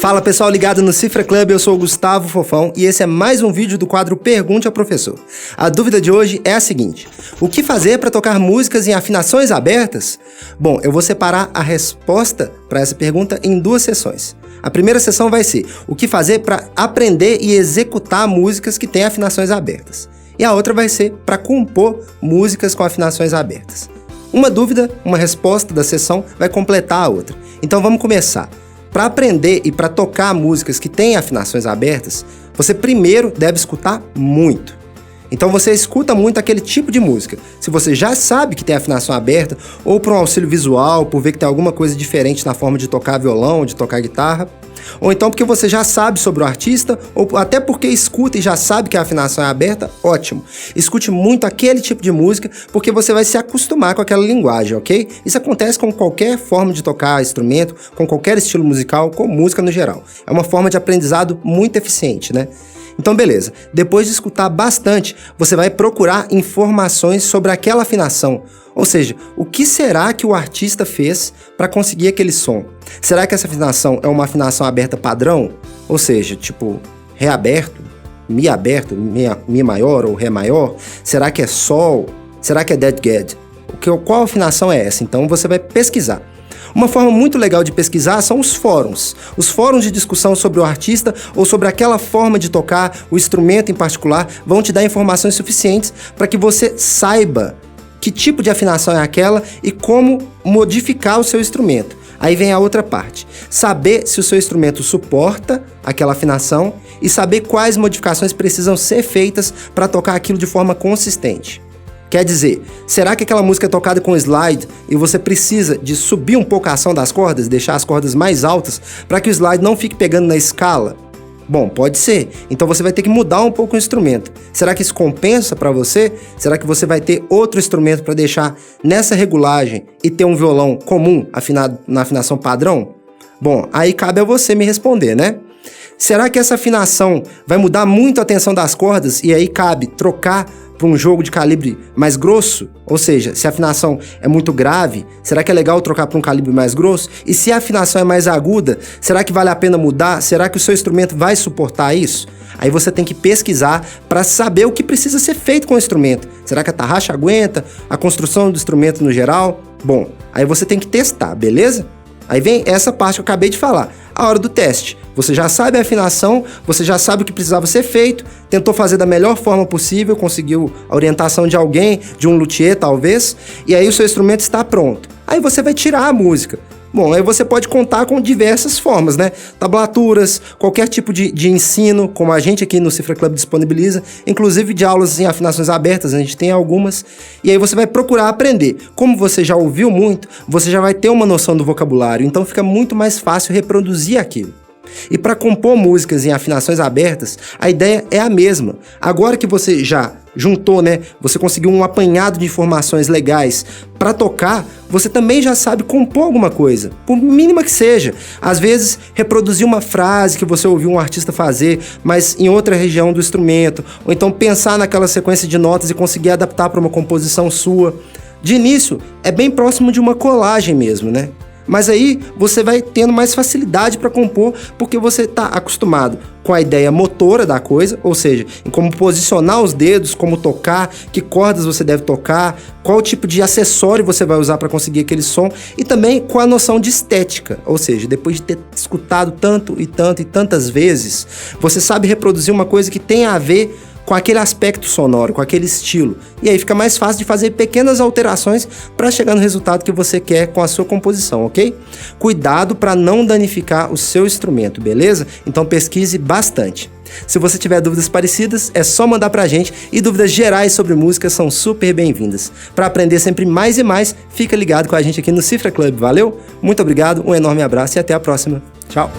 Fala pessoal ligado no Cifra Club, eu sou o Gustavo Fofão e esse é mais um vídeo do quadro Pergunte ao Professor. A dúvida de hoje é a seguinte: o que fazer para tocar músicas em afinações abertas? Bom, eu vou separar a resposta para essa pergunta em duas sessões. A primeira sessão vai ser o que fazer para aprender e executar músicas que têm afinações abertas. E a outra vai ser para compor músicas com afinações abertas. Uma dúvida, uma resposta da sessão vai completar a outra. Então vamos começar. Para aprender e para tocar músicas que têm afinações abertas, você primeiro deve escutar muito. Então você escuta muito aquele tipo de música. Se você já sabe que tem afinação aberta, ou por um auxílio visual, por ver que tem alguma coisa diferente na forma de tocar violão, de tocar guitarra, ou então porque você já sabe sobre o artista, ou até porque escuta e já sabe que a afinação é aberta, ótimo. Escute muito aquele tipo de música, porque você vai se acostumar com aquela linguagem, ok? Isso acontece com qualquer forma de tocar instrumento, com qualquer estilo musical, com música no geral. É uma forma de aprendizado muito eficiente, né? Então beleza, depois de escutar bastante, você vai procurar informações sobre aquela afinação. Ou seja, o que será que o artista fez para conseguir aquele som? Será que essa afinação é uma afinação aberta padrão? Ou seja, tipo Ré aberto, Mi maior ou Ré maior? Será que é Sol? Será que é Dead Gad? Qual afinação é essa? Então você vai pesquisar. Uma forma muito legal de pesquisar são os fóruns. Os fóruns de discussão sobre o artista ou sobre aquela forma de tocar, o instrumento em particular, vão te dar informações suficientes para que você saiba que tipo de afinação é aquela e como modificar o seu instrumento. Aí vem a outra parte. Saber se o seu instrumento suporta aquela afinação e saber quais modificações precisam ser feitas para tocar aquilo de forma consistente. Quer dizer, será que aquela música é tocada com slide e você precisa de subir um pouco a ação das cordas, deixar as cordas mais altas para que o slide não fique pegando na escala? Bom, pode ser. Então você vai ter que mudar um pouco o instrumento. Será que isso compensa para você? Será que você vai ter outro instrumento para deixar nessa regulagem e ter um violão comum afinado na afinação padrão? Bom, aí cabe a você me responder, né? Será que essa afinação vai mudar muito a tensão das cordas e aí cabe trocar para um jogo de calibre mais grosso? Ou seja, se a afinação é muito grave, será que é legal trocar para um calibre mais grosso? E se a afinação é mais aguda, será que vale a pena mudar? Será que o seu instrumento vai suportar isso? Aí você tem que pesquisar para saber o que precisa ser feito com o instrumento. Será que a tarraxa aguenta? A construção do instrumento no geral? Bom, aí você tem que testar, beleza? Aí vem essa parte que eu acabei de falar, a hora do teste. Você já sabe a afinação, você já sabe o que precisava ser feito, tentou fazer da melhor forma possível, conseguiu a orientação de alguém, de um luthier talvez, e aí o seu instrumento está pronto. Aí você vai tirar a música. Bom, aí você pode contar com diversas formas, né? Tablaturas, qualquer tipo de ensino, como a gente aqui no Cifra Club disponibiliza, inclusive de aulas em afinações abertas, a gente tem algumas, e aí você vai procurar aprender. Como você já ouviu muito, você já vai ter uma noção do vocabulário, então fica muito mais fácil reproduzir aquilo. E para compor músicas em afinações abertas, a ideia é a mesma. Agora que você já juntou, né? Você conseguiu um apanhado de informações legais para tocar, você também já sabe compor alguma coisa, por mínima que seja. Às vezes, reproduzir uma frase que você ouviu um artista fazer, mas em outra região do instrumento, ou então pensar naquela sequência de notas e conseguir adaptar para uma composição sua. De início, é bem próximo de uma colagem mesmo, né? Mas aí você vai tendo mais facilidade para compor porque você está acostumado com a ideia motora da coisa, ou seja, em como posicionar os dedos, como tocar, que cordas você deve tocar, qual tipo de acessório você vai usar para conseguir aquele som e também com a noção de estética, ou seja, depois de ter escutado tanto e tantas vezes, você sabe reproduzir uma coisa que tem a ver com aquele aspecto sonoro, com aquele estilo. E aí fica mais fácil de fazer pequenas alterações para chegar no resultado que você quer com a sua composição, ok? Cuidado para não danificar o seu instrumento, beleza? Então pesquise bastante. Se você tiver dúvidas parecidas, é só mandar pra gente e dúvidas gerais sobre música são super bem-vindas. Para aprender sempre mais e mais, fica ligado com a gente aqui no Cifra Club, valeu? Muito obrigado, um enorme abraço e até a próxima. Tchau!